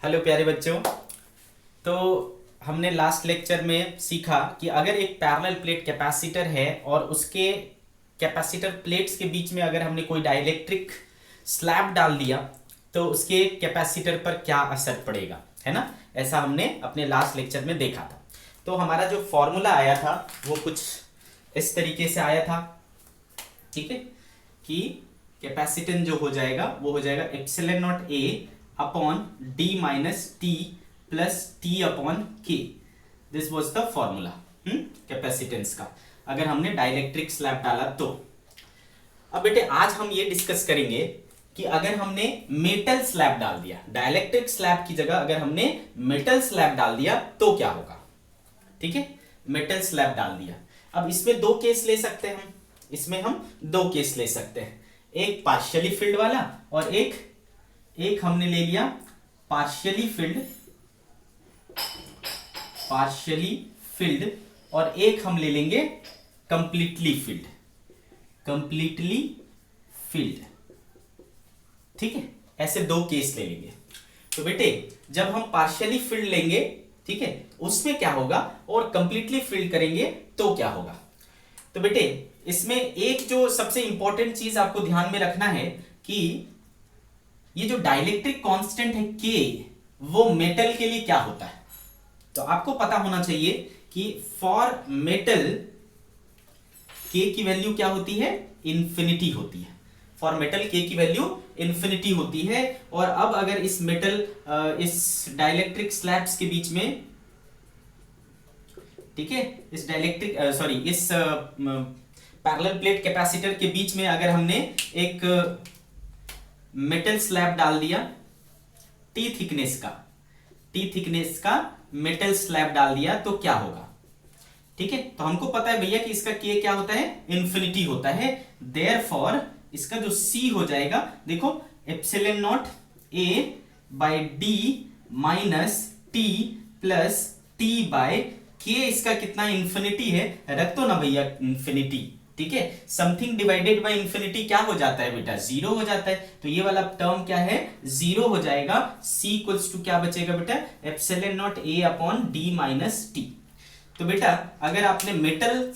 Hello प्यारे बच्चों। तो हमने लास्ट लेक्चर में सीखा कि अगर एक पैरेलल प्लेट कैपेसिटर है और उसके कैपेसिटर प्लेट्स के बीच में अगर हमने कोई डाइलेक्ट्रिक स्लैब डाल दिया तो उसके कैपेसिटर पर क्या असर पड़ेगा, है ना। ऐसा हमने अपने लास्ट लेक्चर में देखा था। तो हमारा जो फॉर्मूला आया था वो कुछ इस तरीके से आया था, ठीक है, कि कैपेसिटेंस जो हो जाएगा वो हो जाएगा epsilon naught A upon D minus T plus T upon K. This was the formula capacitance का, अगर हमने डाइलेक्ट्रिक स्लैब डाला तो। अब बेटे आज हम ये डिस्कस करेंगे कि अगर हमने मेटल स्लैब डाल दिया, डाइलेक्ट्रिक स्लैब की जगह अगर हमने मेटल स्लैब डाल दिया तो क्या होगा। ठीक है, मेटल स्लैब डाल दिया। अब इसमें दो केस ले सकते हैं हम, इसमें हम दो केस ले सकते हैं, एक पार्शियली फिल्ड वाला और एक हमने ले लिया पार्शियली फिल्ड और एक हम ले लेंगे कंप्लीटली फिल्ड। ठीक है, ऐसे दो केस ले लेंगे। तो बेटे जब हम पार्शियली फिल्ड लेंगे, ठीक है, उसमें क्या होगा, और कंप्लीटली फिल्ड करेंगे तो क्या होगा। तो बेटे इसमें एक जो सबसे इंपॉर्टेंट चीज आपको ध्यान में रखना है कि ये जो डाइलेक्ट्रिक कांस्टेंट है के, वो मेटल के लिए क्या होता है। तो आपको पता होना चाहिए कि फॉर मेटल के की वैल्यू क्या होती है, इंफिनिटी होती है। फॉर मेटल के की वैल्यू इंफिनिटी होती है। और अब अगर इस इस डाइलेक्ट्रिक स्लैब्स के बीच में, ठीक है, इस पैरेलल प्लेट कैपेसिटर के बीच में अगर हमने एक मेटल स्लैब डाल दिया, टी थिकनेस का मेटल स्लैब डाल दिया तो क्या होगा। ठीक है, तो हमको पता है भैया कि इसका के क्या होता है, इंफिनिटी होता है। देयरफॉर इसका जो सी हो जाएगा, देखो epsilon naught A by D minus T plus T by K, इसका कितना इंफिनिटी है, रख दो ना भैया इंफिनिटी। ठीक है, समथिंग डिवाइडेड बाय इंफिनिटी क्या हो जाता है बेटा, जीरो हो जाता है। तो ये वाला टर्म क्या है, जीरो हो जाएगा। c इक्वल्स टू क्या बचेगा बेटा, epsilon naught a upon D minus T. तो बेटा अगर आपने मेटल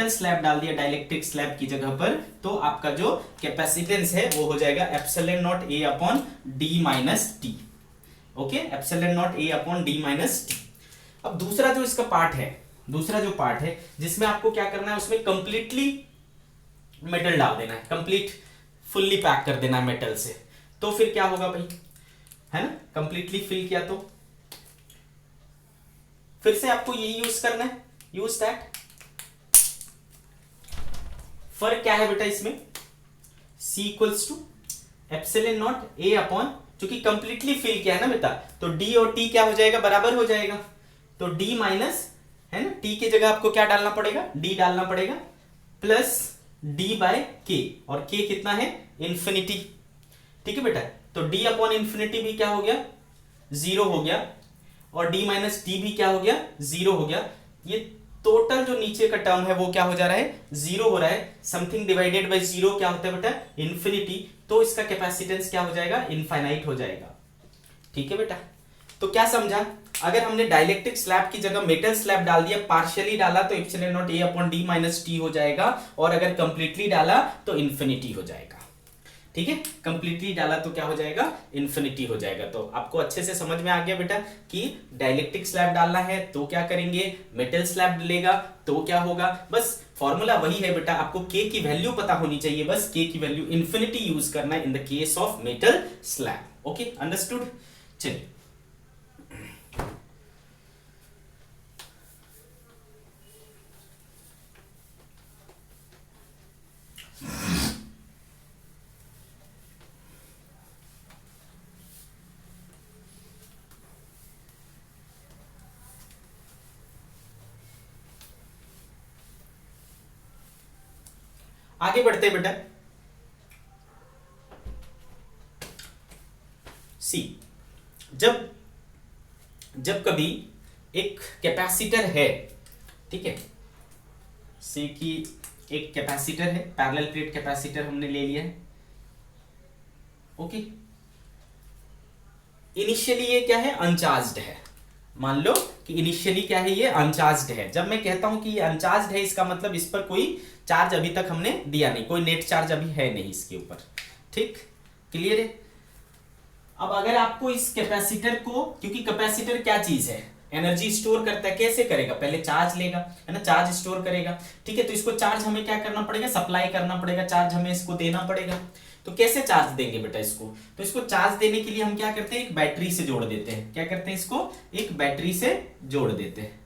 स्लैब डाल दिया डाइलेक्ट्रिक स्लैब की जगह पर, तो आपका जो कैपेसिटेंस है वो हो जाएगा epsilon naught a upon D minus T. Okay, epsilon naught a upon D minus T. अब दूसरा जो पार्ट है जिसमें आपको क्या करना है, उसमें कंप्लीटली मेटल डाल देना है, कंप्लीट फुल्ली पैक कर देना है मेटल से। तो फिर क्या होगा भाई, है ना, कंप्लीटली फिल किया तो फिर से आपको यही यूज करना है, यूज दैट। फर्क क्या है बेटा इसमें, c equals to epsilon naught a upon, चूंकि कंप्लीटली फिल किया है ना बेटा, तो d और t क्या हो जाएगा, बराबर हो जाएगा। तो d माइनस, है ना, t की जगह आपको क्या डालना पड़ेगा, d डालना पड़ेगा, प्लस d बाय k, और k कितना है, इंफिनिटी। ठीक है बेटा, तो d अपॉन इंफिनिटी भी क्या हो गया, जीरो हो गया, और d माइनस टी भी क्या हो गया, जीरो हो गया। ये टोटल जो नीचे का टर्म है वो क्या हो जा रहा है, जीरो हो रहा है। समथिंग डिवाइडेड बाय जीरो क्या होता है बेटा, इंफिनिटी। तो इसका कैपेसिटेंस क्या हो जाएगा, इनफाइनाइट हो जाएगा। ठीक है बेटा, तो क्या समझा, अगर हमने डाइलेक्ट्रिक स्लैब की जगह मेटल स्लैब डाल दिया, पार्शियली डाला तो epsilon naught a upon D minus T हो जाएगा, और अगर कंप्लीटली डाला तो इंफिनिटी हो जाएगा। ठीक है, कंप्लीटली डाला तो क्या हो जाएगा, इंफिनिटी हो जाएगा। तो आपको अच्छे से समझ में आ गया बेटा कि डाइलेक्ट्रिक स्लैब डालना है तो क्या करेंगे, मेटल स्लैब डलेगा तो क्या होगा। बस फॉर्मूला वही है बेटा, आपको k की वैल्यू पता होनी चाहिए, बस k की वैल्यू इंफिनिटी यूज करना है in the case of metal slab. Okay, understood. चलिए आगे बढ़ते बेटा। सी, जब कभी एक कैपेसिटर है, ठीक है, सी की एक कैपेसिटर है, पैरेलल प्लेट कैपेसिटर हमने ले लिया है। ओके, इनिशियली ये क्या है, अनचार्ज्ड है। मान लो कि इनिशियली क्या है, ये अनचार्ज्ड है। जब मैं कहता हूं कि ये अनचार्ज्ड है, इसका मतलब इस पर कोई चार्ज अभी तक हमने दिया नहीं, कोई नेट चार्ज अभी है नहीं इसके ऊपर। ठीक, क्लियर है। अब अगर आपको इस कैपेसिटर को, क्योंकि कैपेसिटर क्या चीज है, एनर्जी स्टोर करता है, कैसे करेगा, पहले चार्ज लेगा, है ना, चार्ज स्टोर करेगा। ठीक है, तो इसको चार्ज हमें क्या करना पड़ेगा, सप्लाई करना पड़ेगा, चार्ज हमें इसको देना पड़ेगा। तो कैसे चार्ज देंगे बेटा इसको, तो इसको चार्ज देने के लिए हम क्या करते हैं, एक बैटरी से जोड़ देते हैं। क्या करते हैं, इसको एक बैटरी से जोड़ देते हैं,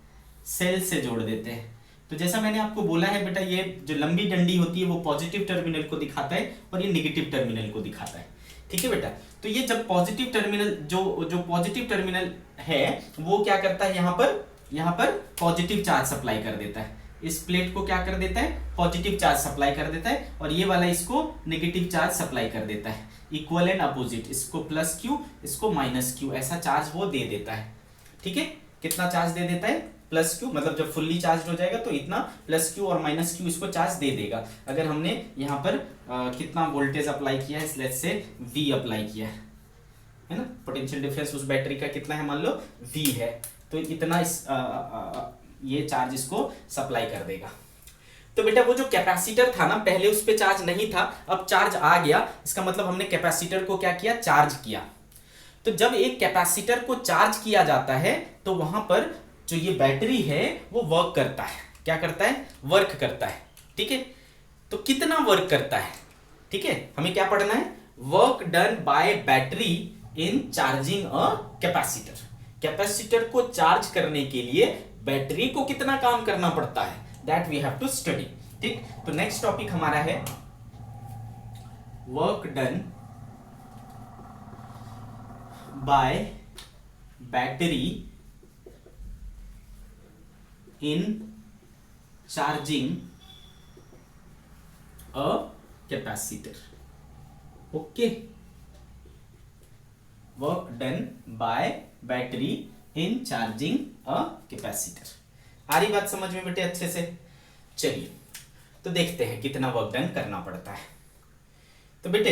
सेल से जोड़ देते हैं। तो जैसा मैंने आपको बोला है बेटा, ये जो लंबी डंडी होती है वो पॉजिटिव टर्मिनल को दिखाता है और ये निगेटिव टर्मिनल को दिखाता है। ठीक है बेटा, तो ये जब पॉजिटिव टर्मिनल, जो पॉजिटिव टर्मिनल है वो क्या करता है, यहाँ पर पॉजिटिव चार्ज सप्लाई कर देता है, इस प्लेट को क्या कर देता है, पॉजिटिव चार्ज सप्लाई कर देता है, और ये वाला इसको नेगेटिव चार्ज सप्लाई कर देता है। इक्वल एंड अपोजिट, इसको प्लस क्यू, इसको माइनस क्यू, ऐसा चार्ज वो दे देता है। ठीक है, कितना चार्ज दे देता है, प्लस क्यू, मतलब जब फुल्ली चार्ज हो जाएगा तो इतना प्लस क्यू और माइनस क्यू इसको चार्ज दे देगा। अगर हमने यहाँ पर कितना वोल्टेज अप्लाई किया है, लेट्स से V अप्लाई किया है ना, पोटेंशियल डिफरेंस उस बैटरी का कितना है, मान लो V है, तो इतना ये चार्ज इसको सप्लाई कर देगा। तो बेटा वो जो कैपेसिटर था ना, पहले उस पे चार्ज नहीं था, अब चार्ज आ गया, इसका मतलब हमने कैपेसिटर को क्या किया, चार्ज किया। तो जब एक कैपेसिटर को चार्ज किया जाता है तो वहां पर जो ये बैटरी है वो वर्क करता है। क्या करता है, वर्क करता है। ठीक है, तो कितना वर्क करता है, ठीक है, हमें क्या पढ़ना है, work done by battery in charging a capacitor. Capacitor को चार्ज करने के लिए बैटरी को कितना काम करना पड़ता है, that we have to study. ठीक, तो नेक्स्ट टॉपिक हमारा है work done by battery in charging a capacitor. Okay, work done by battery in charging a capacitor. आ रही बात समझ में बेटे अच्छे से? चलिए तो देखते हैं कितना वर्क डन करना पड़ता है। तो बेटे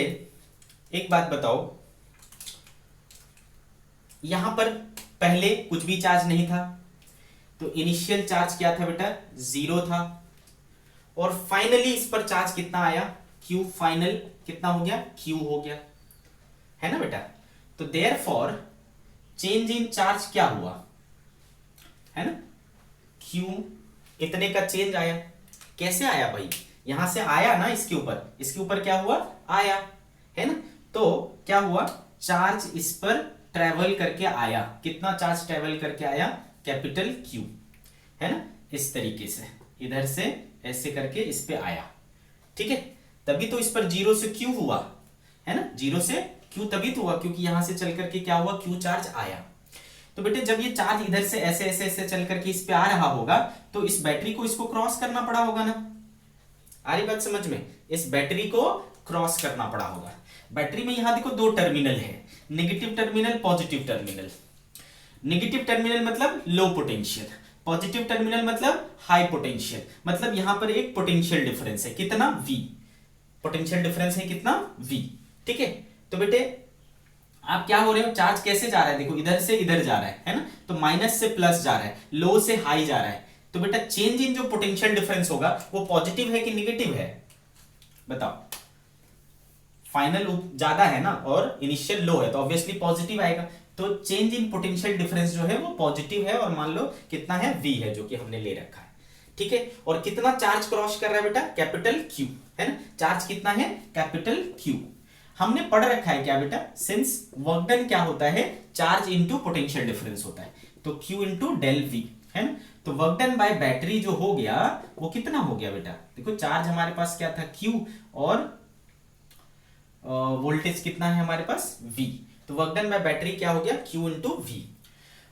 एक बात बताओ, यहां पर पहले कुछ भी चार्ज नहीं था, तो इनिशियल चार्ज क्या था बेटा, 0 था, और फाइनली इस पर चार्ज कितना आया, Q फाइनल कितना हो गया, Q हो गया, है ना बेटा। तो देयरफॉर चेंज इन चार्ज क्या हुआ, है ना, Q इतने का चेंज आया। कैसे आया भाई, यहां से आया ना, इसके ऊपर क्या हुआ, आया, है ना। तो क्या हुआ, चार्ज इस पर ट्रेवल करके आया, कितना चार्ज ट्रेवल करके आया, कैपिटल Q, है ना, इस तरीके से इधर से ऐसे करके इस पे आया। ठीक है, तभी तो इस पर 0 से Q हुआ, है ना, 0 से Q तभी तो हुआ क्योंकि यहां से चल करके क्या हुआ, Q चार्ज आया। तो बेटे जब ये चार्ज इधर से ऐसे ऐसे ऐसे चल करके इस पे आ रहा होगा, तो इस बैटरी को इसको क्रॉस करना पड़ा होगा ना। आ रही बात समझ में, इस बैटरी को क्रॉस करना पड़ा होगा। बैटरी में यहां देखो 2 टर्मिनल है, negative terminal, positive terminal. Negative terminal मतलब लो पोटेंशियल, पॉजिटिव टर्मिनल मतलब हाई पोटेंशियल। मतलब यहां पर एक पोटेंशियल डिफरेंस है, कितना, V। पोटेंशियल डिफरेंस है कितना, V। ठीक है, तो बेटे आप क्या हो रहे हो, चार्ज कैसे जा रहा है, देखो इधर से इधर जा रहा है ना, तो माइनस से प्लस जा रहा है, लो से हाई जा रहा है। तो बेटा चेंज इन जो पोटेंशियल डिफरेंस होगा वो पॉजिटिव है कि निगेटिव है, बताओ। फाइनल ज्यादा है ना और इनिशियल लो है, तो ऑब्वियसली पॉजिटिव आएगा। तो चेंज इन पोटेंशियल डिफरेंस जो है वो पॉजिटिव है, और मान लो कितना है, V है, जो कि हमने ले रखा है। ठीक है, और कितना चार्ज क्रॉस कर रहा है बेटा, कैपिटल Q, है ना। चार्ज कितना है, कैपिटल Q। हमने पढ़ रखा है क्या बेटा, सिंस वर्क डन क्या होता है, चार्ज इनटू पोटेंशियल डिफरेंस होता है, तो Q इनटू डेल V, है ना। तो वर्क डन बाय बैटरी जो हो गया वो कितना हो गया बेटा, देखो चार्ज हमारे पास क्या था, Q, और वोल्टेज कितना है हमारे पास, V। तो वर्क डन बाय बैटरी क्या हो गया, Q इनटू V।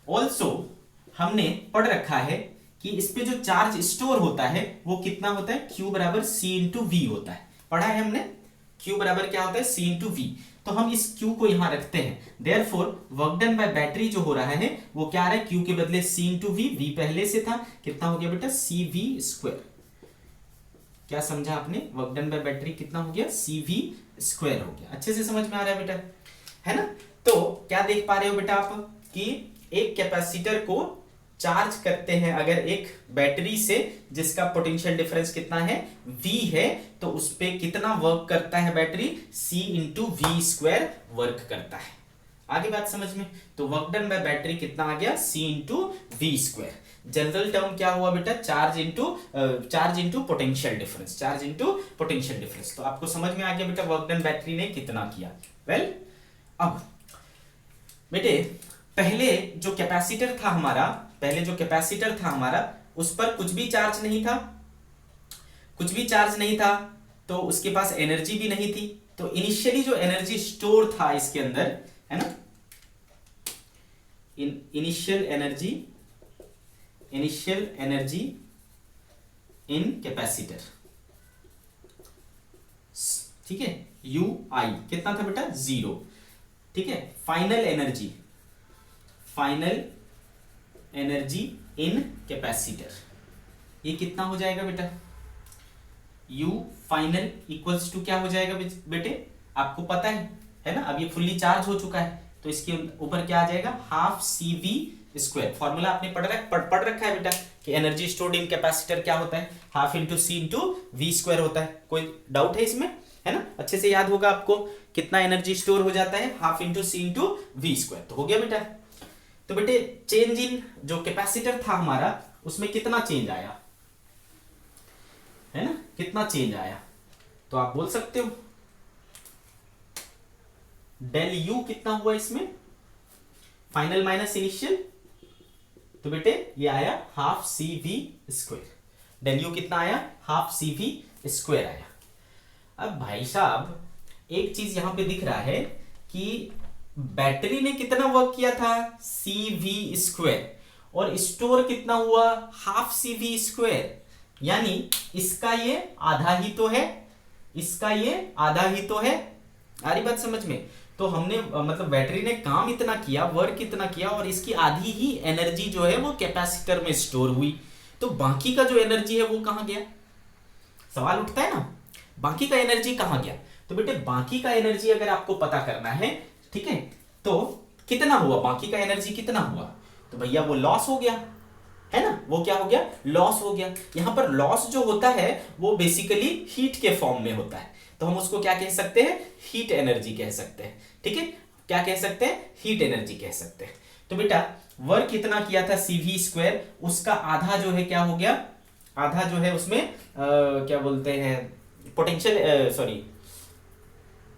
ऑल्सो हमने पढ़ रखा है कि इस पे जो चार्ज स्टोर होता है वो कितना होता है, Q बराबर C इंटू V होता है। पढ़ा है हमने, Q बराबर क्या होता है, C इंटू V। तो हम इस Q को यहां रखते हैं। Therefore work done by battery जो हो रहा है वो क्या आ रहा है, Q के बदले C इंटू V, V पहले से था, कितना हो गया बेटा, CV स्क्वायर। क्या समझा आपने, वर्क डन बाय बैटरी कितना हो गया, CV स्क्वायर हो गया। अच्छे से समझ में आ रहा है बेटा? है ना। तो क्या देख पा रहे हो बेटा आप कि एक कैपेसिटर को चार्ज करते हैं अगर एक बैटरी से जिसका पोटेंशियल डिफरेंस कितना है V है, तो उस पे कितना वर्क करता है battery, C into V square work करता है। आगे बात समझ में। तो वर्क डन बाय बैटरी कितना आ गया, C into V square. General term क्या हुआ बेटा, charge into potential difference, charge into potential difference. तो आपको समझ में आ गया बेटा वर्क डन बैटरी ने कितना किया। वेल अब बेटे पहले जो कैपेसिटर था हमारा उस पर कुछ भी चार्ज नहीं था, तो उसके पास एनर्जी भी नहीं थी। तो इनिशियली जो एनर्जी स्टोर था इसके अंदर, है ना, इनिशियल एनर्जी इन कैपेसिटर, ठीक है, यू आई कितना था बेटा, 0, ठीक है। फाइनल एनर्जी इन कैपेसिटर, ये कितना हो जाएगा बेटा, यू फाइनल इक्वल्स टू क्या हो जाएगा बेटे, आपको पता है ना। अब ये फुल्ली चार्ज हो चुका है, तो इसके ऊपर क्या आ जाएगा, half C V square. Formula आपने पढ़ रखा है बेटा कि एनर्जी स्टोर्ड इन कैपेसिटर क्या होता है, half into C into V square होता है। कोई डाउट है इसमें, है ना, अच्छे से याद होगा आपको कितना एनर्जी स्टोर हो जाता है, half into C into V square. तो हो गया बेटा। तो बेटे चेंज इन जो कैपेसिटर था हमारा उसमें कितना चेंज आया, है ना, कितना चेंज आया, तो आप बोल सकते हो डेल यू कितना हुआ इसमें, फाइनल माइनस इनिशियल, तो बेटे ये आया half C V square. Del U कितना आया, हाफ सी वी स्क्वायर आया। अब भाई साहब एक चीज यहां पे दिख रहा है कि बैटरी ने कितना वर्क किया था, सी वी स्क्वायर, और स्टोर कितना हुआ, हाफ सी वी स्क्वायर। यानी इसका ये आधा ही तो है, इसका ये आधा ही तो है। आ रही बात समझ में। तो हमने मतलब बैटरी ने काम इतना किया, वर्क इतना किया, और इसकी आधी ही एनर्जी जो है वो कैपेसिटर में स्टोर हुई। तो बाकी का जो एनर्जी है वो कहां गया, सवाल उठता है ना, बाकी का एनर्जी कहां गया। तो बेटे बाकी का एनर्जी अगर आपको पता करना है, ठीक है, तो कितना हुआ, बाकी का एनर्जी कितना हुआ, तो भैया वो लॉस हो गया, है ना, वो क्या हो गया, लॉस हो गया। यहां पर लॉस जो होता है वो बेसिकली हीट के फॉर्म में होता है, तो हम उसको क्या कह सकते हैं, हीट एनर्जी कह सकते हैं, ठीक है। क्या कह सकते हैं, हीट एनर्जी कह सकते हैं। तो बेटा वर्क कितना किया था सी वी स्क्वायर, उसका आधा जो है क्या हो गया, आधा जो है उसमें क्या बोलते हैं पोटेंशियल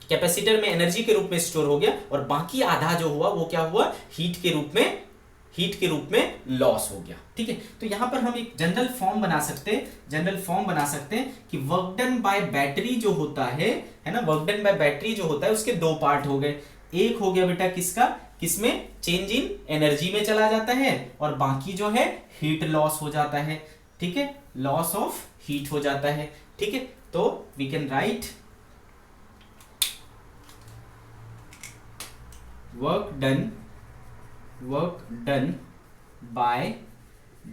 कैपेसिटर में एनर्जी के रूप में स्टोर हो गया, और बाकी आधा जो हुआ वो क्या हुआ, हीट के रूप में लॉस हो गया, ठीक है। तो यहां पर हम एक जनरल फॉर्म बना सकते हैं कि वर्क डन बाय बैटरी जो होता है ना, वर्क डन बाय बैटरी जो होता है उसके दो पार्ट हो गए। एक हो गया बेटा किसमें चेंज इन एनर्जी में चला जाता है, और बाकी जो है हीट लॉस हो जाता है, ठीक है, लॉस ऑफ हीट हो जाता है, ठीक है। तो we can write work done by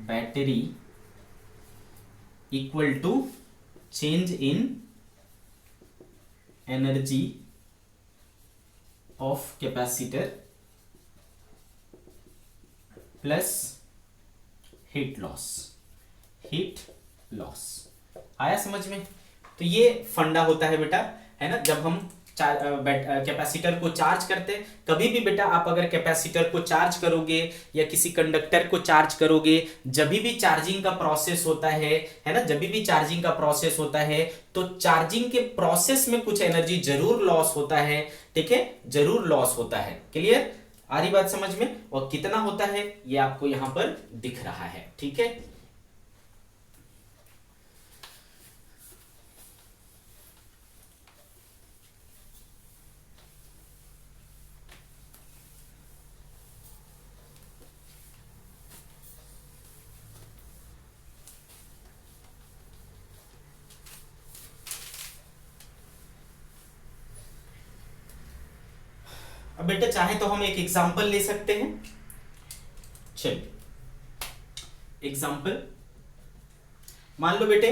battery equal to change in energy of capacitor plus heat loss. आया समझ में। तो ये फंडा होता है बेटा, है ना, जब हम कैपेसिटर को चार्ज करते हैं। कभी भी बेटा आप अगर कैपेसिटर को चार्ज करोगे या किसी कंडक्टर को चार्ज करोगे, जब भी चार्जिंग का प्रोसेस होता है ना, जब भी चार्जिंग का प्रोसेस होता है तो चार्जिंग के प्रोसेस में कुछ एनर्जी जरूर लॉस होता है, ठीक है, जरूर लॉस होता है। क्लियर, आ रही बात समझ में। और कितना होता है ये आपको यहां पर दिख रहा है, ठीक है। अब बेटा चाहे तो हम एक एग्जांपल ले सकते हैं। चलिए एग्जांपल मान लो बेटे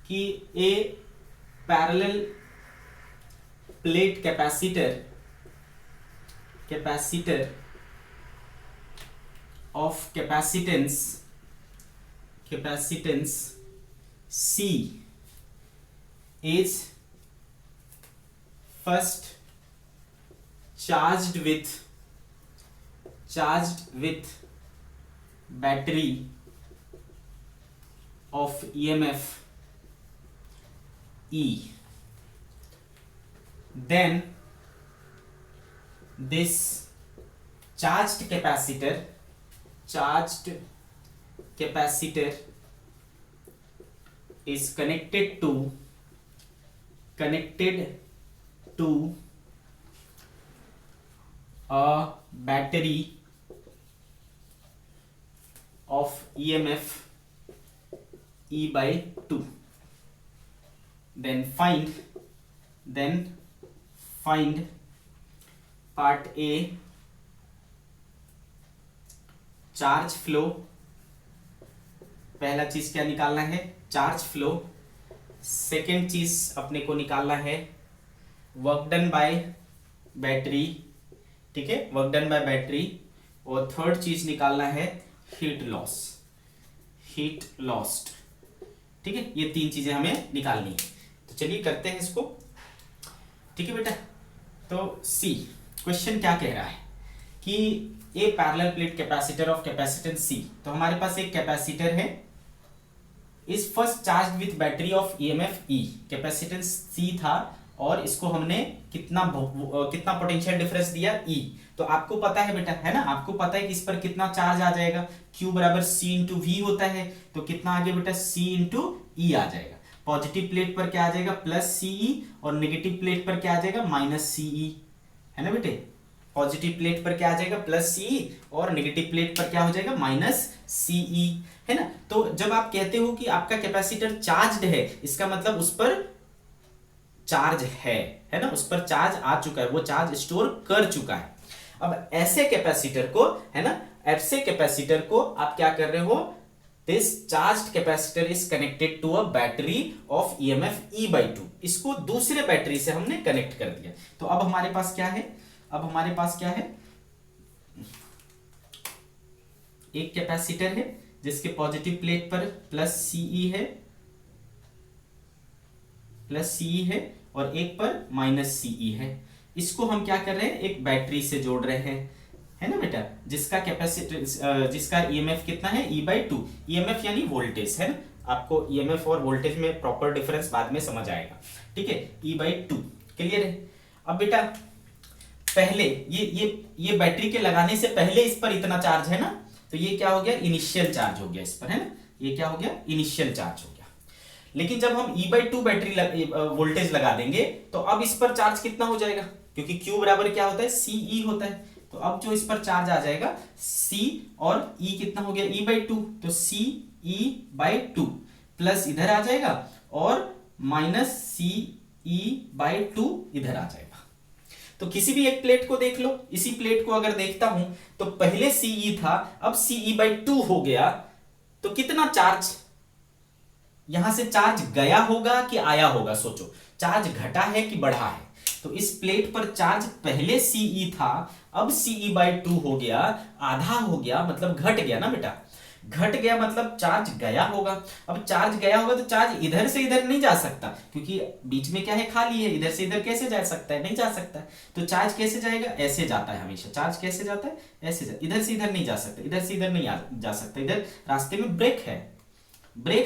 कि a parallel plate capacitor capacitor of capacitance C is first charged with battery of EMF E, then this charged capacitor is connected to a battery of EMF E by 2. Then find part A, charge flow. पहला चीज क्या निकालना है? Charge flow. Second चीज अपने को निकालना है वर्क डन बाय बैटरी, ठीक है, वर्क डन बाय बैटरी। और थर्ड चीज निकालना है हीट लॉस्ट, ठीक है। ये तीन चीजें हमें निकालनी है, तो चलिए करते हैं इसको, ठीक है बेटा। तो सी क्वेश्चन क्या कह रहा है कि a parallel plate capacitor of capacitance C, तो हमारे पास एक कैपेसिटर है, is first charge with battery of EMF E, capacitance C था और इसको हमने कितना पोटेंशियल डिफरेंस दिया E। तो आपको पता है बेटा, है ना, आपको पता है कि इस पर कितना चार्ज आ जाएगा, Q बराबर C इंटू V होता है, तो कितना आ गया बेटा C इंटू E आ जाएगा। पॉजिटिव प्लेट पर क्या आ जाएगा? प्लस CE, और नेगेटिव प्लेट पर क्या आ जाएगा? माइनस CE, है ना बेटे। पॉजिटिव प्लेट पर क्या आ जाएगा? प्लस CE, और नेगेटिव प्लेट पर क्या हो जाएगा? माइनस CE, है ना। तो जब आप कहते हो कि आपका कैपेसिटर चार्ज्ड है, इसका मतलब उस पर चार्ज है ना, उस पर चार्ज आ चुका है, वो चार्ज स्टोर कर चुका है। अब ऐसे कैपेसिटर को, है ना, ऐसे कैपेसिटर को आप क्या कर रहे हो? This charged capacitor is connected to a battery of EMF E by 2, इसको दूसरे बैटरी से हमने कनेक्ट कर दिया। तो अब हमारे पास क्या है? अब हमारे पास क्या है? एक कैपेसिटर है जिसके पॉजिटिव प्लेट पर प्लस CE है और एक पर माइनस CE है। इसको हम क्या कर रहे हैं? एक बैटरी से जोड़ रहे हैं, है ना बेटा, जिसका कैपेसिटर, जिसका EMF कितना है? E by 2। EMF यानी वोल्टेज, है ना। आपको EMF और वोल्टेज में प्रॉपर डिफरेंस बाद में समझ आएगा, ठीक है। E by 2 क्लियर है। अब बेटा पहले ये बैटरी के लगाने से पहले इस पर इतना चार्ज है ना, तो ये क्या हो गया? इनिशियल चार्ज हो गया इस पर, है ना। ये क्या हो गया? इनिशियल चार्ज हो गया। लेकिन जब हम E by 2 बैटरी वोल्टेज लगा देंगे तो अब इस पर चार्ज कितना हो जाएगा? क्योंकि Q बराबर क्या होता है? CE होता है। तो अब जो इस पर चार्ज आ जाएगा C, और E कितना हो गया? E by 2, तो CE by 2 प्लस इधर आ जाएगा और माइनस CE by 2 इधर आ जाएगा। तो किसी भी एक प्लेट को देख लो, इसी प्लेट को अगर देखता हूं तो पहले CE था, अब CE by 2 हो गया, तो कितना चार्ज यहां से चार्ज गया होगा कि आया होगा? सोचो, चार्ज घटा है कि बढ़ा है? तो इस प्लेट पर चार्ज पहले CE था, अब CE by 2 हो गया, आधा हो गया, मतलब घट गया ना बेटा। घट गया मतलब चार्ज गया होगा। अब चार्ज गया होगा तो चार्ज इधर से इधर नहीं जा सकता, क्योंकि बीच में क्या है? खाली है। इधर से इधर कैसे जा सकता है? नहीं जा सकता। तो चार्ज कैसे जाएगा? ऐसे जाता है हमेशा। चार्ज कैसे जाता है? ऐसे इधर से इधर नहीं जा सकता, इधर से इधर नहीं जा सकता। इधर रास्ते में ब्रेक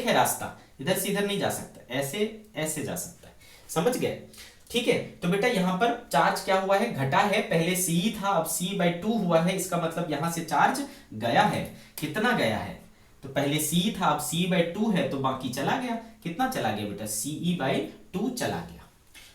है रास्ता, इधर से इधर नहीं जा सकता, ऐसे जा सकता है। समझ गए? ठीक है। तो बेटा यहां पर चार्ज क्या हुआ है? घटा है। पहले CE था, अब CE by 2 हुआ है, इसका मतलब यहां से चार्ज गया है। कितना गया है? तो पहले CE था, अब CE by 2 है, तो बाकी चला गया। कितना चला गया बेटा? CE by 2 चला गया।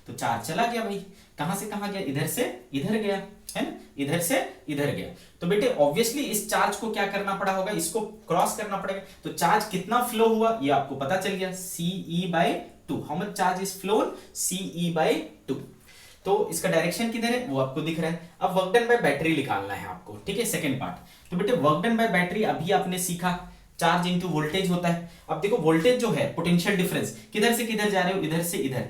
तो चार्ज चला गया भाई। कहां से कहां गया? इधर से इधर गया, है ना, इधर से इधर गया। तो बेटे ऑब्वियसली इस चार्ज को क्या करना पड़ा होगा? इसको क्रॉस करना पड़ेगा। तो चार्ज कितना फ्लो हुआ ये आपको पता चल गया, CE by 2। How much charge is phloem? CE by 2। तो इसका डायरेक्शन किधर है वो आपको दिख रहा है। अब वर्क डन बाय बैटरी निकालना है आपको, ठीक है, सेकंड पार्ट। तो बेटे वर्क डन बाय बैटरी अभी आपने सीखा, चार्ज इंटू वोल्टेज होता है। अब देखो वोल्टेज जो है, पोटेंशियल डिफरेंस, किधर से किधर जा रहे हो? इधर से इधर।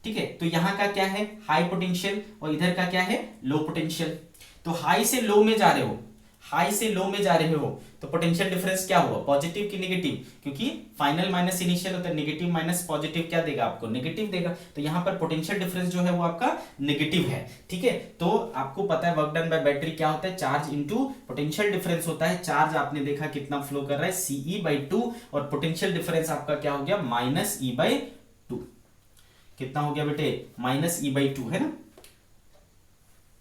ठीक है, तो यहाँ का क्या है, हाई पोटेंशियल, और इधर का क्या है, लो पोटेंशियल। तो हाई से लो में जा रहे हो, हाई से लो में जा रहे हो, तो पोटेंशियल डिफरेंस क्या हुआ, पॉजिटिव की नेगेटिव, क्योंकि फाइनल माइनस इनिशियल होता है, नेगेटिव माइनस पॉजिटिव क्या देगा आपको, नेगेटिव देगा। तो यहाँ पर पोटेंशियल डिफरेंस जो है वो आपका नेगेटिव है। ठीक है, तो आपको पता है वर्क डन बाय बैटरी क्या होता है, चार्ज इनटू पोटेंशियल डिफरेंस होता है। चार्ज आपने देखा कितना फ्लो कर रहा है, CE/2, और पोटेंशियल डिफरेंस आपका क्या हो गया, -E/2। कितना हो गया बेटे, -E/2 है ना।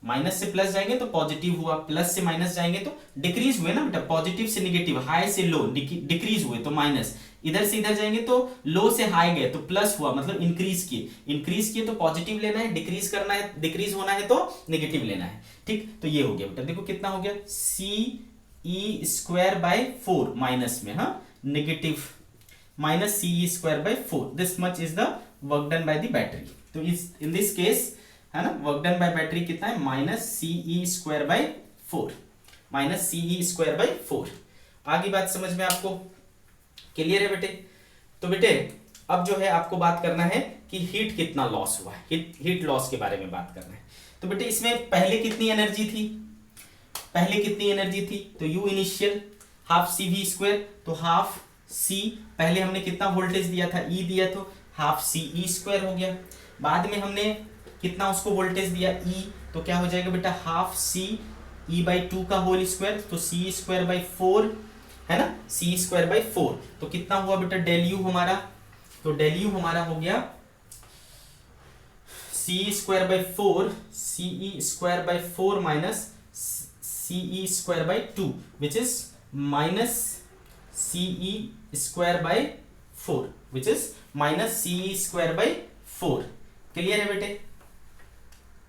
माइनस से प्लस जाएंगे तो पॉजिटिव हुआ, प्लस से माइनस जाएंगे तो डिक्रीज हुए ना बेटा, पॉजिटिव से नेगेटिव, हाई से लो डिक्रीज हुए तो माइनस, इधर से इधर जाएंगे तो लो से हाई गए तो प्लस हुआ, मतलब इंक्रीज किए तो पॉजिटिव लेना है, डिक्रीज करना है, डिक्रीज होना है तो नेगेटिव लेना है। ठीक, तो ये हो गया बेटा, देखो कितना हो गया, CE²/4 माइनस में, हाँ negative, -CE²/4, this much is the work done by the battery. तो इन दिस केस है ना, वर्क डन बाय बैटरी कितना है, -CE²/4, -CE²/4। आगे बात समझ में आपको क्लियर है बेटे। तो बेटे अब जो है आपको बात करना है कि हीट कितना लॉस हुआ है, हीट लॉस के बारे में बात करना है। तो बेटे इसमें पहले कितनी एनर्जी थी, तो U इनिशियल हाफ CV², तो हाफ C, पहले हमने कितना वोल्टेज दिया था, E दिया, तो हाफ CE² हो गया। बाद में हमने कितना उसको वोल्टेज दिया, E, तो क्या हो जाएगा बेटा, हाफ CE/2 का होल स्क्वायर, तो CE²/4 है ना, CE²/4, तो कितना हुआ बेटा डेल U हमारा, तो डेल U हमारा हो गया CE²/4 minus CE²/2 which is -CE²/4 which is -CE²/4। Clear है बेटे,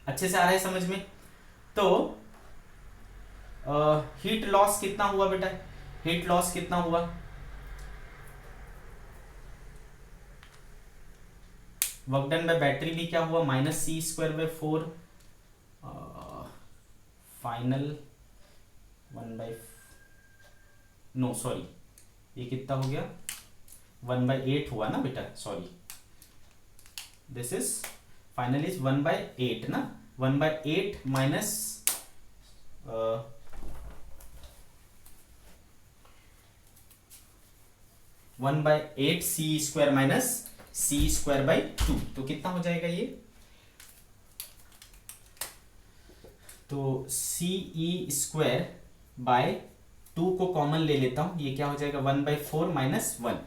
अच्छे से आ रहा है समझ में। तो हीट लॉस कितना हुआ बेटा, हीट लॉस कितना हुआ, वर्क डन बाय बैटरी भी क्या हुआ, -CE²/4, फाइनल 1/, ये कितना हो गया, 1/8 हुआ ना बेटा, sorry, this is final is 1/8 ना, 1/8 माइनस 1/8 CE² माइनस CE²/2, तो कितना हो जाएगा ये, तो CE²/2 को कॉमन ले लेता हूं, ये क्या हो जाएगा 1/4 माइनस 1,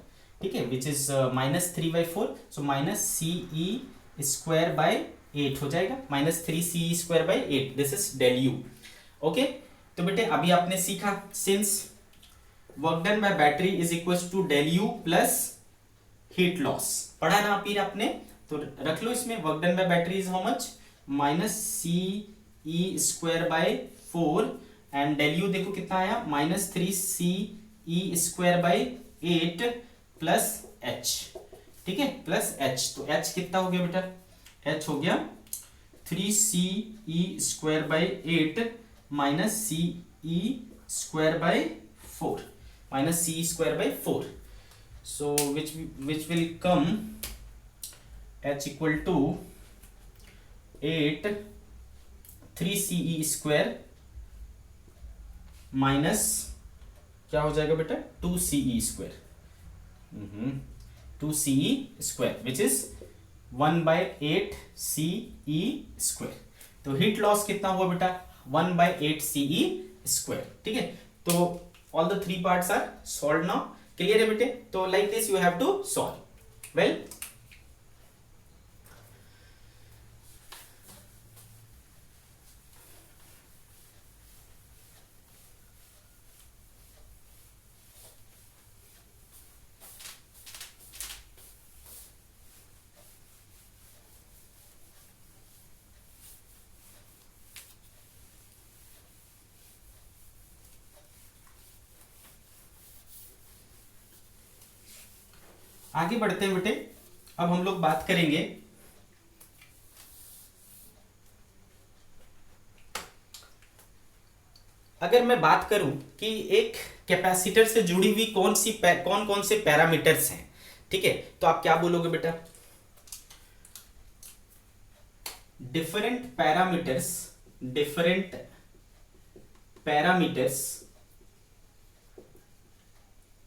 ठीक है, विच इज -3/4, सो -CE²/8 हो जाएगा, -3CE²/8, this is del U। Okay, तो बेटे अभी आपने सीखा, since work done by battery is equal to del U plus heat loss, पढ़ा ना फिर आपने, तो रख लो इसमें, work done by battery is how much, -CE²/4, and del U देखो कितना आया, -3CE²/8 प्लस H, ठीक है, प्लस H, तो H कितना हो गया बेटा, H हो गया 3CE²/8 minus CE²/4, -CE²/4, so which will come H equal to 8 3CE² minus क्या हो जाएगा बेटा 2CE², 2CE² which is 1/8 CE²। तो हीट लॉस कितना हुआ बेटा 1/8 CE², ठीक है। तो all the 3 parts are solve now, clear है बेटे। तो like this you have to solve well. आगे बढ़ते हैं बेटे, अब हम लोग बात करेंगे अगर मैं बात करूं कि एक कैपेसिटर से जुड़ी हुई कौन कौन से पैरामीटर्स हैं, ठीक है, तो आप क्या बोलोगे बेटा। different parameters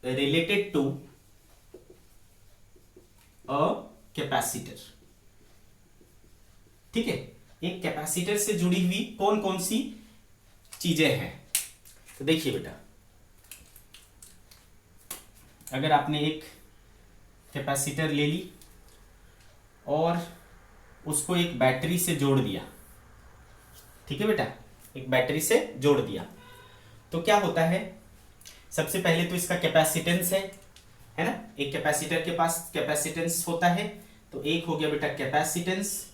related to a capacitor। ठीक है, एक कैपेसिटर से जुड़ी हुई कौन कौन सी चीजें हैं। तो देखिए बेटा, अगर आपने एक कैपेसिटर ले ली और उसको एक बैटरी से जोड़ दिया, ठीक है बेटा, एक बैटरी से जोड़ दिया, तो क्या होता है, सबसे पहले तो इसका कैपेसिटेंस है ना, एक कैपेसिटर के पास कैपेसिटेंस होता है, तो एक हो गया बेटा कैपेसिटेंस,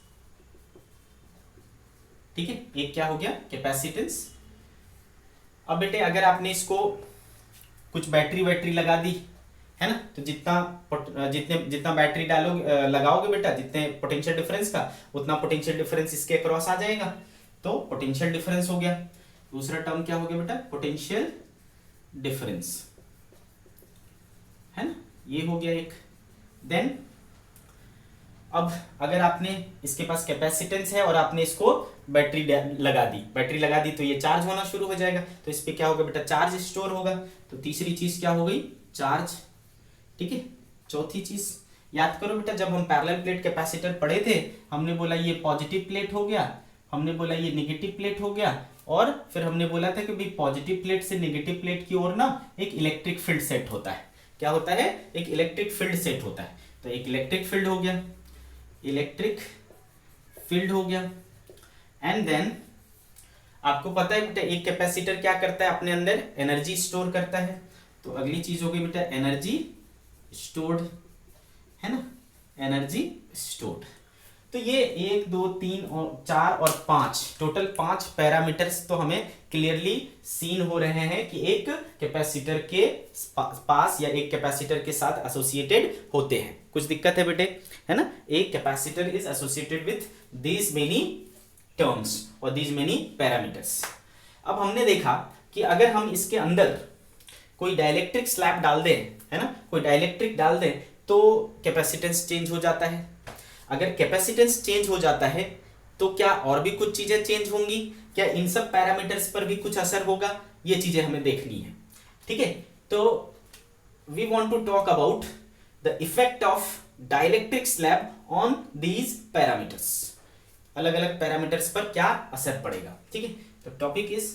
ठीक है, एक क्या हो गया कैपेसिटेंस। अब बेटे अगर आपने इसको कुछ बैटरी लगा दी है ना, तो जितना बैटरी लगाओगे बेटा, जितने पोटेंशियल डिफरेंस का उतना पोटेंशियल डिफरेंस इसके अक्रॉस आ जाएगा, तो पोटेंशियल डिफरेंस हो गया। दूसरा टर्म क्या हो गया बेटा, पोटेंशियल डिफरेंस, है ना, ये हो गया एक। देन अब अगर आपने इसके पास कैपेसिटेंस है और आपने इसको बैटरी लगा दी तो ये चार्ज होना शुरू हो जाएगा, तो इस पे क्या होगा बेटा, चार्ज स्टोर होगा। तो तीसरी चीज क्या हो गई, चार्ज, ठीक है। चौथी चीज याद करो बेटा, जब हम पैरेलल प्लेट कैपेसिटर पढ़े थे, हमने बोला ये पॉजिटिव प्लेट हो गया, हमने बोला ये नेगेटिव प्लेट हो गया, और फिर हमने बोला था कि भाई पॉजिटिव प्लेट से नेगेटिव प्लेट की ओर ना एक इलेक्ट्रिक फील्ड सेट होता है। क्या होता है, एक इलेक्ट्रिक फील्ड सेट होता है। तो एक इलेक्ट्रिक फील्ड हो गया, इलेक्ट्रिक फील्ड हो गया। एंड देन आपको पता है बेटा एक कैपेसिटर क्या करता है, अपने अंदर एनर्जी स्टोर करता है। तो अगली चीज हो गई बेटा एनर्जी स्टोर्ड, है ना, एनर्जी स्टोर्ड। तो ये 1 2 3 और 4 और 5 टोटल 5 पैरामीटर्स तो हमें क्लियरली सीन हो रहे हैं कि एक कैपेसिटर के पास या एक कैपेसिटर के साथ एसोसिएटेड होते हैं। कुछ दिक्कत है बेटे, है ना, एक capacitor is associated with these many terms और दीज मेनी पैरामीटर्स। अब हमने देखा कि अगर हम इसके अंदर कोई डाइलेक्ट्रिक स्लैब डाल दें, है ना, कोई डाइलेक्ट्रिक डाल दें, तो कैपेसिटेंस चेंज हो जाता है। अगर कैपेसिटेंस चेंज हो जाता है तो क्या और भी कुछ चीजें चेंज होंगी, क्या इन सब पैरामीटर्स पर भी कुछ असर होगा, ये चीजें हमें देखनी है, ठीक है। तो we want to talk about the effect of dielectric slab on these parameters, अलग अलग पैरामीटर्स पर क्या असर पड़ेगा, ठीक है। तो topic is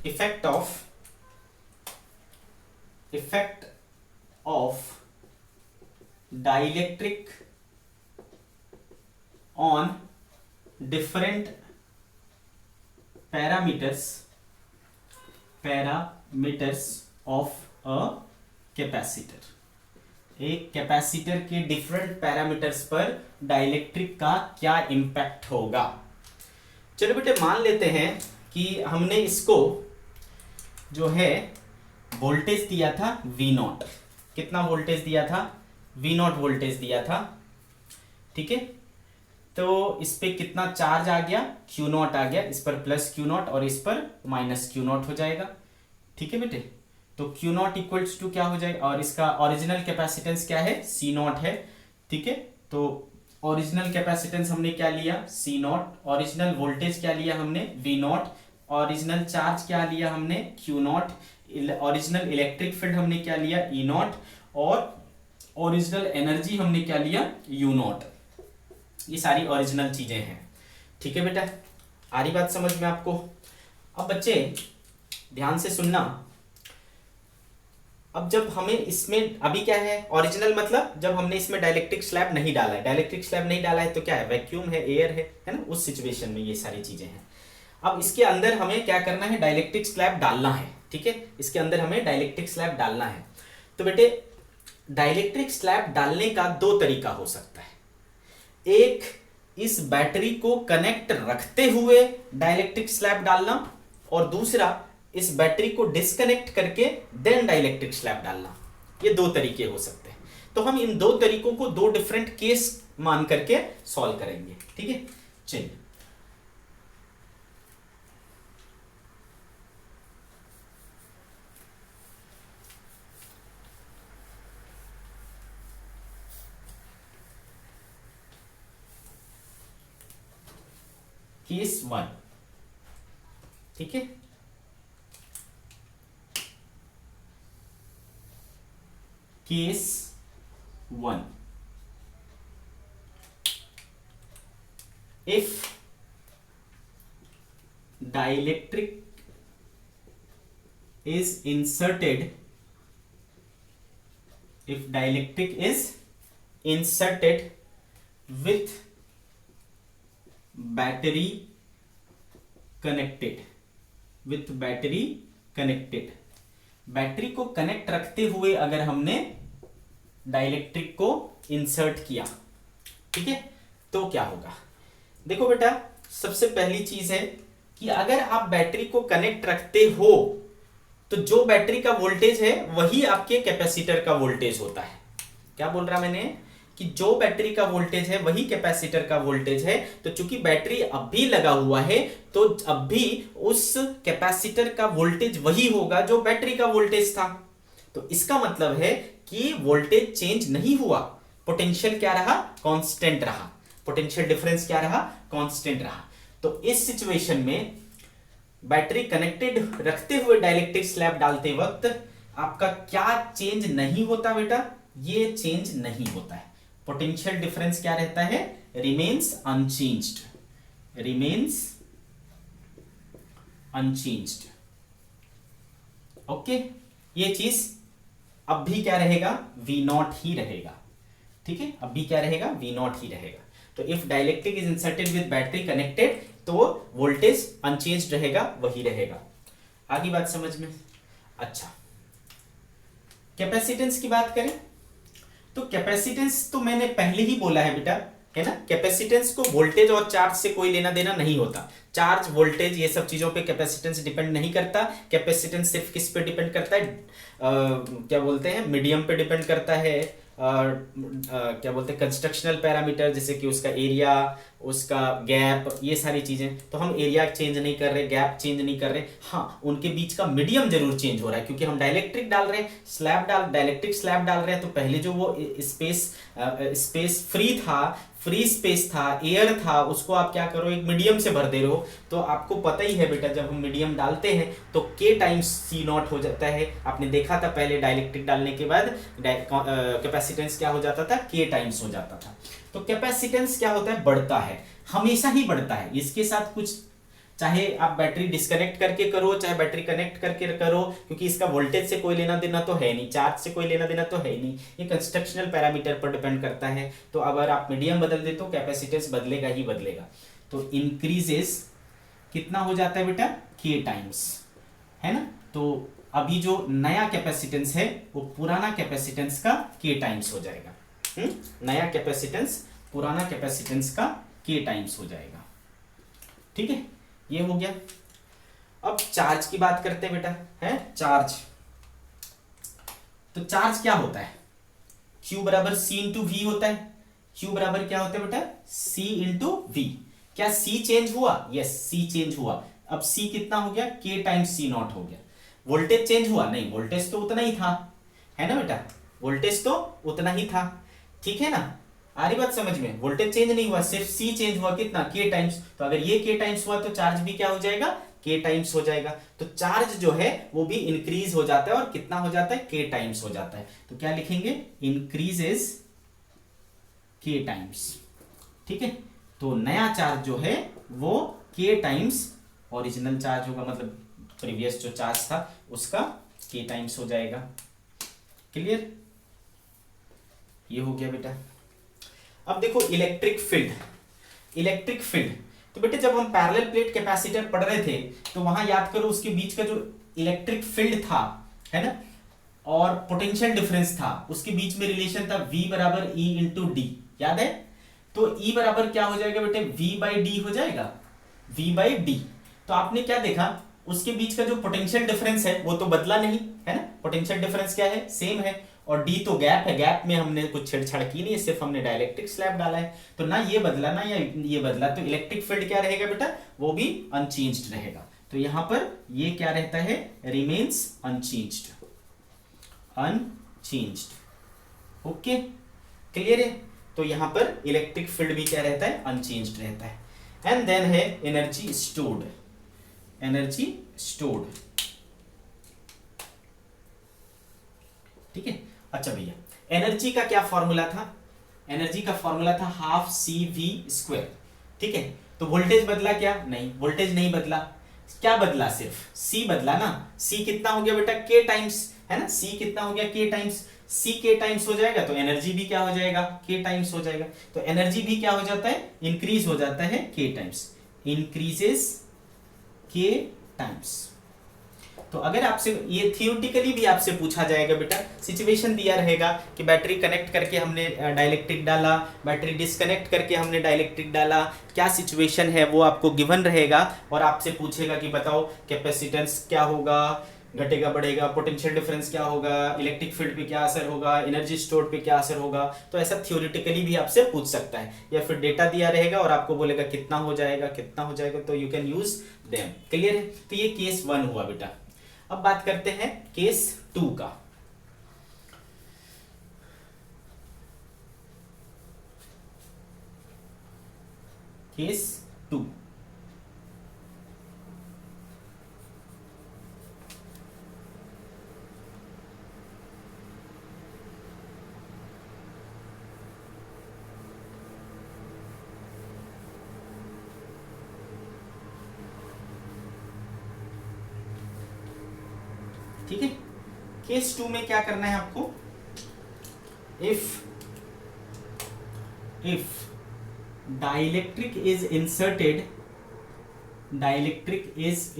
effect of dielectric on different parameters of a capacitor। एक कैपेसिटर के डिफरेंट पैरामीटर्स पर डाइलेक्ट्रिक का क्या इंपैक्ट होगा। चलो बेटे मान लेते हैं कि हमने इसको जो है वोल्टेज दिया था V0, कितना वोल्टेज दिया था, V0 वोल्टेज दिया था, ठीक है। तो इस पे कितना चार्ज आ गया, Q0 आ गया, इस पर प्लस Q0 और इस पर माइनस Q0 हो जाएगा, ठीक है बेटे। तो Q0 इक्वल्स टू क्या हो जाएगा, और इसका ओरिजिनल कैपेसिटेंस क्या है, C0 है, ठीक है। तो ओरिजिनल कैपेसिटेंस हमने क्या लिया, C0, ओरिजिनल वोल्टेज क्या लिया हमने, V0, ओरिजिनल चार्ज क्या लिया हमने, Q0, ओरिजिनल इलेक्ट्रिक फील्ड हमने क्या लिया, E0, और ओरिजिनल एनर्जी हमने क्या लिया, U0। ये सारी ओरिजिनल चीजें हैं, ठीक है बेटा। आ रही बात समझ में आपको। अब बच्चे ध्यान से सुनना, अब जब हमें इसमें अभी क्या है ओरिजिनल, मतलब जब हमने इसमें डाइलेक्ट्रिक स्लैब नहीं डाला है, डाइलेक्ट्रिक स्लैब नहीं डाला है तो क्या है, वैक्यूम है, एयर है ना, उस सिचुएशन में ये सारी चीजें हैं। अब इसके अंदर हमें क्या करना है, डाइलेक्ट्रिक स्लैब डालना है, ठीक है, इसके अंदर हमें डाइलेक्ट्रिक स्लैब डालना है। तो बेटे डाइलेक्ट्रिक स्लैब डालने का 2 तरीका हो सकता है, एक इस बैटरी को कनेक्ट रखते हुए डाइलेक्ट्रिक स्लैब डालना, और दूसरा इस बैटरी को डिस्कनेक्ट करके देन डाइलेक्ट्रिक स्लैब डालना। ये 2 तरीके हो सकते हैं। तो हम इन 2 तरीकों को 2 डिफरेंट केस मान करके सॉल्व करेंगे, ठीक है। चलिए केस 1, ठीक है। Case 1, if dielectric is inserted, if dielectric is inserted with battery connected, with battery connected, battery को कनेक्ट रखते हुए अगर हमने डाइलेक्ट्रिक को इंसर्ट किया, ठीक है, तो क्या होगा। देखो बेटा, सबसे पहली चीज है कि अगर आप बैटरी को कनेक्ट रखते हो तो जो बैटरी का वोल्टेज है वही आपके कैपेसिटर का वोल्टेज होता है। क्या बोल रहा मैंने कि जो बैटरी का वोल्टेज है वही कैपेसिटर का वोल्टेज है। तो चूंकि बैटरी अब भी लगा हुआ है तो अब भी उस कैपेसिटर का वोल्टेज वही होगा जो बैटरी का वोल्टेज था। तो इसका मतलब है कि वोल्टेज चेंज नहीं हुआ, पोटेंशियल क्या रहा, कांस्टेंट रहा, पोटेंशियल डिफरेंस क्या रहा, कांस्टेंट रहा। तो इस सिचुएशन में बैटरी कनेक्टेड रखते हुए डाइलेक्ट्रिक स्लैब डालते वक्त आपका क्या चेंज नहीं होता बेटा, ये चेंज नहीं होता है। पोटेंशियल डिफरेंस क्या रहता है, remains unchanged, remains unchanged. Okay, ये चीज अब भी क्या रहेगा, V नॉट ही रहेगा, ठीक है, अब भी क्या रहेगा, V नॉट ही रहेगा। तो if dielectric is inserted with battery connected तो वोल्टेज अनचेंज्ड रहेगा, वही रहेगा। आगे बात समझ में। अच्छा, कैपेसिटेंस की बात करें तो कैपेसिटेंस तो मैंने पहले ही बोला है बेटा, है ना। कैपेसिटेंस को वोल्टेज और चार्ज से कोई लेना देना नहीं होता। चार्ज, वोल्टेज, ये सब चीजों पे कैपेसिटेंस डिपेंड नहीं करता। कैपेसिटेंस सिर्फ किस पे डिपेंड करता है, क्या बोलते हैं, मीडियम पे डिपेंड करता है। क्या बोलते हैं, कंस्ट्रक्शनल पैरामीटर, जैसे कि उसका एरिया, उसका गैप, ये सारी चीजें। तो हम एरिया चेंज नहीं कर रहे, गैप चेंज नहीं कर रहे, हाँ उनके बीच का मीडियम जरूर चेंज हो रहा है, क्योंकि हम डाइलेक्ट्रिक डाल रहे हैं, डाइलेक्ट्रिक स्लैब डाल रहे हैं। तो पहले जो वो स्पेस फ्री था, फ्री स्पेस था, एयर था, उसको आप क्या करो, एक मीडियम से भर दे रहे हो। तो आपको पता ही है बेटा, जब हम मीडियम डालते हैं तो K टाइम्स C नॉट हो जाता है। आपने देखा था पहले, डाइलेक्ट्रिक डालने के बाद कैपेसिटेंस क्या हो जाता था, K टाइम्स हो जाता था। तो कैपेसिटेंस क्या होता है, बढ़ता है, हमेशा ही बढ़ता है। इसके साथ कुछ, चाहे आप बैटरी डिस्कनेक्ट करके करो, चाहे बैटरी कनेक्ट करके करो, क्योंकि इसका वोल्टेज से कोई लेना देना तो है नहीं, चार्ज से कोई लेना देना तो है नहीं, ये कंस्ट्रक्शनल पैरामीटर पर डिपेंड करता है। तो अगर आप मीडियम बदल दे तो कैपेसिटेंस बदलेगा ही बदलेगा। तो इंक्रीजेस कितना हो जाता है बेटा, K टाइम्स, है ना। तो अभी जो नया कैपेसिटेंस है वो पुराना कैपेसिटेंस का K टाइम्स हो जाएगा। नया कैपेसिटेंस पुराना कैपेसिटेंस का K टाइम्स हो जाएगा, ठीक है, ये हो गया। अब चार्ज की बात करते हैं बेटा, है चार्ज। तो चार्ज क्या होता है, Q बराबर C इंटू V होता है। Q बराबर क्या होता है बेटा, C इंटू V। क्या C चेंज हुआ, यस C चेंज हुआ। अब C कितना हो गया, K टाइम्स C नॉट हो गया। वोल्टेज चेंज हुआ, नहीं, वोल्टेज तो उतना ही था, है ना बेटा, वोल्टेज तो उतना ही था, ठीक है ना। आ रही बात समझ में, वोल्टेज चेंज नहीं हुआ, सिर्फ C चेंज हुआ, कितना, K टाइम्स। तो अगर ये K टाइम्स हुआ तो चार्ज भी क्या हो जाएगा, K टाइम्स हो जाएगा। तो चार्ज जो है वो भी इंक्रीज हो जाता है, और कितना हो जाता है, K टाइम्स हो जाता है। तो क्या लिखेंगे, इंक्रीजेस K टाइम्स, ठीक है। तो नया चार्ज जो है वो K टाइम्स ओरिजिनल चार्ज होगा, मतलब प्रीवियस जो चार्ज था उसका K टाइम्स हो जाएगा। क्लियर, ये हो गया बेटा। अब देखो इलेक्ट्रिक फील्ड, इलेक्ट्रिक फील्ड। तो बेटे जब हम पैरेलल प्लेट कैपेसिटर पढ़ रहे थे तो वहां याद करो उसके बीच का जो इलेक्ट्रिक फील्ड था, है ना, और पोटेंशियल डिफरेंस था, उसके बीच में रिलेशन था V बराबर E इंटू डी, याद है। तो E बराबर क्या हो जाएगा बेटे, V बाई डी हो जाएगा, V बाई डी। तो आपने क्या देखा, उसके बीच का जो पोटेंशियल डिफरेंस है वो तो बदला नहीं, है ना, पोटेंशियल डिफरेंस क्या है, सेम है। और D तो गैप है, गैप में हमने कुछ छेड़छाड़ की नहीं है, सिर्फ हमने डाइलेक्ट्रिक स्लैब डाला है। तो ना ये बदला ना ये बदला, तो इलेक्ट्रिक फील्ड क्या रहेगा बेटा, वो भी अनचेंज्ड रहेगा। तो यहां पर ये क्या रहता है, remains unchanged, unchanged. Okay, clear है। तो यहां पर इलेक्ट्रिक फील्ड भी क्या रहता है, अनचेंज्ड रहता है। एंड देन है एनर्जी स्टोर्ड, एनर्जी स्टोर्ड। ठीक है। अच्छा भैया, एनर्जी का क्या फॉर्मूला था? एनर्जी का फॉर्मूला था हाफ सी वी स्क्वायर। ठीक है, तो वोल्टेज बदला क्या? नहीं, वोल्टेज नहीं बदला। क्या बदला? सिर्फ सी बदला ना। सी कितना हो गया बेटा? के टाइम्स, है ना। सी कितना हो गया? के टाइम्स। सी के टाइम्स हो जाएगा तो एनर्जी भी क्या हो जाएगा? के टाइम्स हो जाएगा। तो एनर्जी भी क्या हो जाता है? इंक्रीज हो जाता है के टाइम्स, इंक्रीजेस के टाइम्स। तो अगर आपसे ये थियोरेटिकली भी आपसे पूछा जाएगा बेटा, सिचुएशन दिया रहेगा कि बैटरी कनेक्ट करके हमने डाइलेक्ट्रिक डाला, बैटरी डिस्कनेक्ट करके हमने डाइलेक्ट्रिक डाला, क्या सिचुएशन है वो आपको गिवन रहेगा, और आपसे पूछेगा कि बताओ कैपेसिटेंस क्या होगा, घटेगा बढ़ेगा, पोटेंशियल डिफरेंस क्या होगा, इलेक्ट्रिक फील्ड पे क्या असर होगा, एनर्जी स्टोर पे क्या असर होगा। तो ऐसा थियोरेटिकली भी आपसे पूछ सकता है, या फिर डेटा दिया रहेगा और आपको बोलेगा कितना हो जाएगा, कितना हो जाएगा, तो you can use them. Clear है? तो ये केस 1 हुआ बेटा। अब बात करते हैं केस 2 का। केस 2, ठीक है। केस 2 में क्या करना है आपको? If dielectric is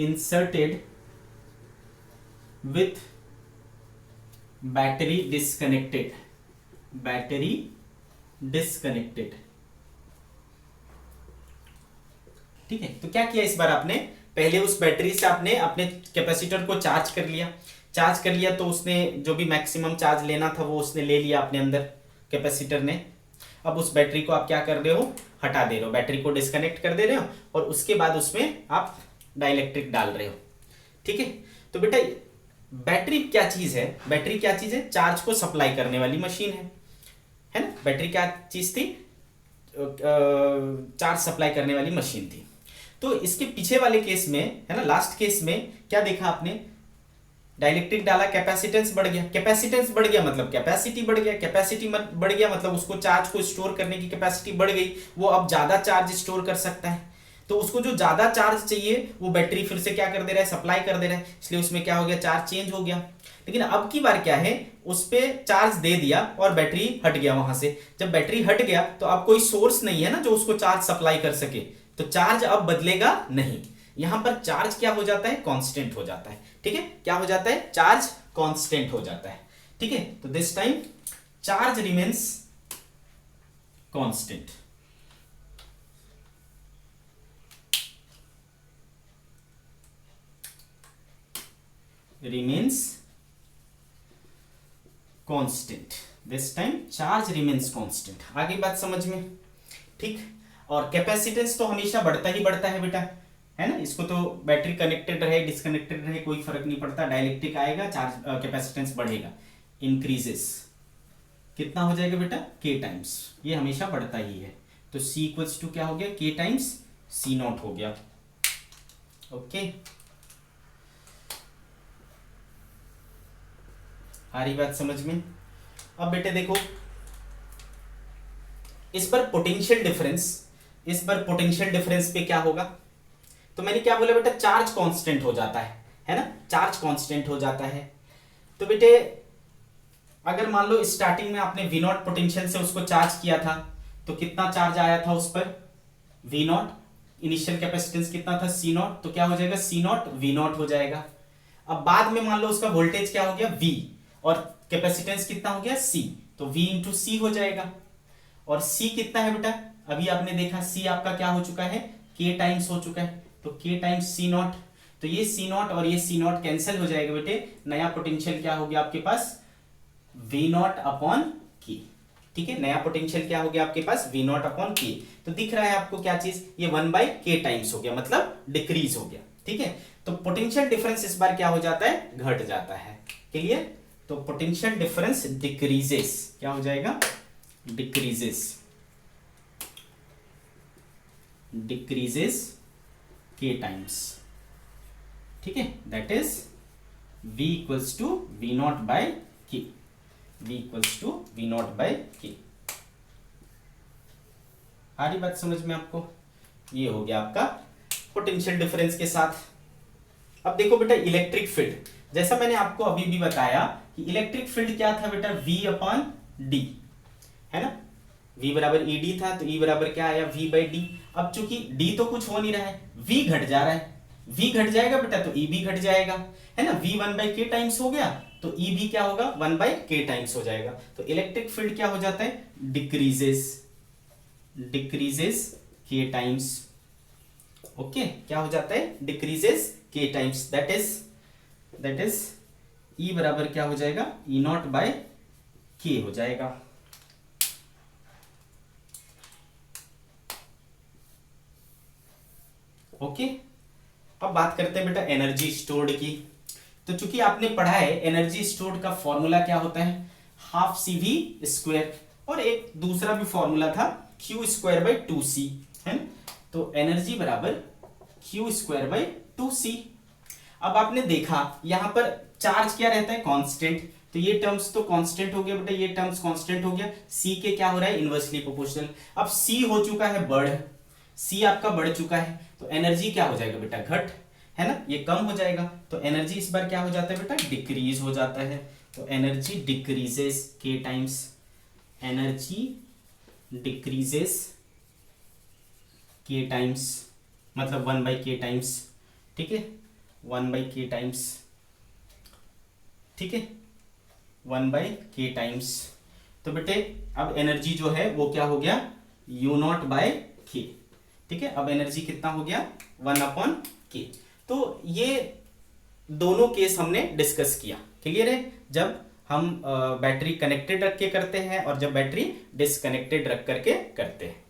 inserted with battery disconnected, ठीक है। तो क्या किया इस बार आपने? पहले उस बैटरी से आपने अपने कैपेसिटर को चार्ज कर लिया, तो उसने जो भी मैक्सिमम चार्ज लेना था वो उसने ले लिया अपने अंदर, कैपेसिटर ने। अब उस बैटरी को आप क्या कर रहे हो? हटा दे रहे हो, बैटरी को डिस्कनेक्ट कर दे रहे हो, और उसके बाद उसमें आप डाइलेक्ट्रिक डाल रहे हो। ठीक है। तो बेटा बैटरी क्या चीज है? बैटरी क्या चीज है? चार्ज को सप्लाई करने वाली मशीन है ना। बैटरी क्या चीज थी? चार्ज सप्लाई करने वाली मशीन थी। तो इसके पीछे वाले केस में, है ना, लास्ट केस में क्या देखा आपने? डाइलेक्ट्रिक डाला, कैपेसिटेंस बढ़ गया। कैपेसिटेंस बढ़ गया मतलब कैपेसिटी बढ़ गया, कैपेसिटी बढ़ गया मतलब उसको चार्ज को स्टोर करने की कैपेसिटी बढ़ गई, वो अब ज्यादा चार्ज स्टोर कर सकता है। तो उसको जो ज्यादा चार्ज चाहिए वो बैटरी फिर से क्या कर दे रहा है? सप्लाई कर दे रहा है, इसलिए उसमें क्या हो गया? चार्ज चेंज हो गया। लेकिन अब की बार क्या है? उस पे चार्ज दे दिया और बैटरी हट गया वहां से। जब बैटरी हट गया तो अब कोई सोर्स नहीं है ना जो उसको चार्ज सप्लाई कर सके, तो चार्ज अब बदलेगा नहीं। यहां पर चार्ज क्या हो जाता है? कांस्टेंट हो जाता है। ठीक है, क्या हो जाता है? चार्ज कांस्टेंट हो जाता है। ठीक है, तो this time charge remains constant. remains constant, this time charge remains constant। आगे बात समझ में? ठीक। और कैपेसिटेंस तो हमेशा बढ़ता ही बढ़ता है बेटा, है ना। इसको तो बैटरी कनेक्टेड रहे डिस्कनेक्टेड रहे कोई फर्क नहीं पड़ता, डाइलेक्ट्रिक आएगा, चार्ज कैपेसिटेंस बढ़ेगा, इंक्रीजेस। कितना हो जाएगा बेटा? के टाइम्स। ये हमेशा बढ़ता ही है। तो C इक्वल्स टू क्या हो गया? के टाइम्स C नॉट हो गया। ओके, आ रही बात समझ में? अब बेटे देखो, इस पर पोटेंशियल डिफरेंस पे क्या होगा? तो मैंने क्या बोला बेटा? चार्ज कांस्टेंट हो जाता है ना, चार्ज कांस्टेंट हो जाता है। तो बेटे अगर मान लो स्टार्टिंग में आपने V नॉट पोटेंशियल से उसको चार्ज किया था, तो कितना चार्ज आया था उस पर? V not. इनिशियल कैपेसिटेंस कितना था? C not. तो क्या हो जाएगा? C नॉट V नॉट हो जाएगा। अब बाद में मान लो उसका वोल्टेज क्या हो गया? V, और कैपेसिटेंस कितना हो गया? C, तो V इंटू C हो जाएगा। और C कितना है बेटा? अभी आपने देखा C आपका क्या हो चुका है? K टाइम्स हो चुका है, तो K टाइम्स C नॉट। तो ये C नॉट और ये C नॉट कैंसिल हो जाएगा बेटे। नया पोटेंशियल क्या हो गया आपके पास? V not upon K। ठीक है, नया पोटेंशियल क्या हो गया आपके पास? V not upon K। तो दिख रहा है आपको क्या चीज? ये 1/K टाइम्स हो गया, मतलब डिक्रीज हो गया। ठीक है, तो पोटेंशियल डिफरेंस इस बार क्या हो जाता है? घट जाता है। क्लियर? तो पोटेंशियल डिफरेंस डिक्रीजेस। क्या हो जाएगा? डिक्रीजेस। डिक्रीजेस k टाइम्स, ठीक है, that is v equals to V naught by K, v equals to V naught by K. आ रही बात समझ में आपको? ये हो गया आपका पोटेंशियल डिफरेंस के साथ। अब देखो बेटा इलेक्ट्रिक फील्ड, जैसा मैंने आपको अभी भी बताया कि इलेक्ट्रिक फील्ड क्या था बेटा, v अपॉन डी, है ना, v बराबर ई डी था, तो e बराबर क्या आया, v बाई डी। अब चूंकि d तो कुछ हो नहीं रहा है, v घट जा रहा है, v घट जाएगा बेटा तो e भी घट जाएगा, है ना, v 1 बाई के टाइम्स हो गया तो e भी क्या होगा, 1 बाई के टाइम्स हो जाएगा। तो इलेक्ट्रिक फील्ड क्या हो जाता है, डिक्रीजेस के टाइम्स। ओके, क्या हो जाता है, डिक्रीजेस के टाइम्स, दैट इज e बराबर क्या हो जाएगा, ई नॉट बाय के हो जाएगा। ओके, अब बात करते हैं बेटा एनर्जी स्टोर्ड की। तो चूंकि आपने पढ़ा है एनर्जी स्टोर्ड का फॉर्मूला क्या होता है, हाफ सी वी स्क्वायर, और एक दूसरा भी फॉर्मूला था क्यू स्क्वायर बाई 2c, है ना, तो एनर्जी बराबर क्यू स्क्वायर बाई 2c। अब आपने देखा यहां पर चार्ज क्या रहता है, कांस्टेंट, तो ये टर्म्स तो कांस्टेंट हो गया बेटा, ये टर्म्स कांस्टेंट हो गया, c के क्या हो रहा है, इनवर्सली प्रोपोर्शनल। अब c हो चुका है बढ़, c आपका बढ़ चुका है, तो एनर्जी क्या हो जाएगा बेटा, घट, है ना, ये कम हो जाएगा, तो एनर्जी इस बार क्या हो जाता है बेटा, डिक्रीज हो जाता है। तो एनर्जी डिक्रीजेस के टाइम्स, एनर्जी डिक्रीजेस के टाइम्स, मतलब 1 बाई के टाइम्स, ठीक है, 1 बाई के टाइम्स, ठीक है, 1 बाई के टाइम्स। तो बेटे अब एनर्जी जो है वो क्या हो गया, यू नॉट बाय के, ठीक है, अब एनर्जी कितना हो गया, 1 अपॉन के। तो ये दोनों केस हमने डिस्कस किया, क्लियर है, जब हम बैटरी कनेक्टेड रख के करते हैं और जब बैटरी डिसकनेक्टेड रख करके करते हैं।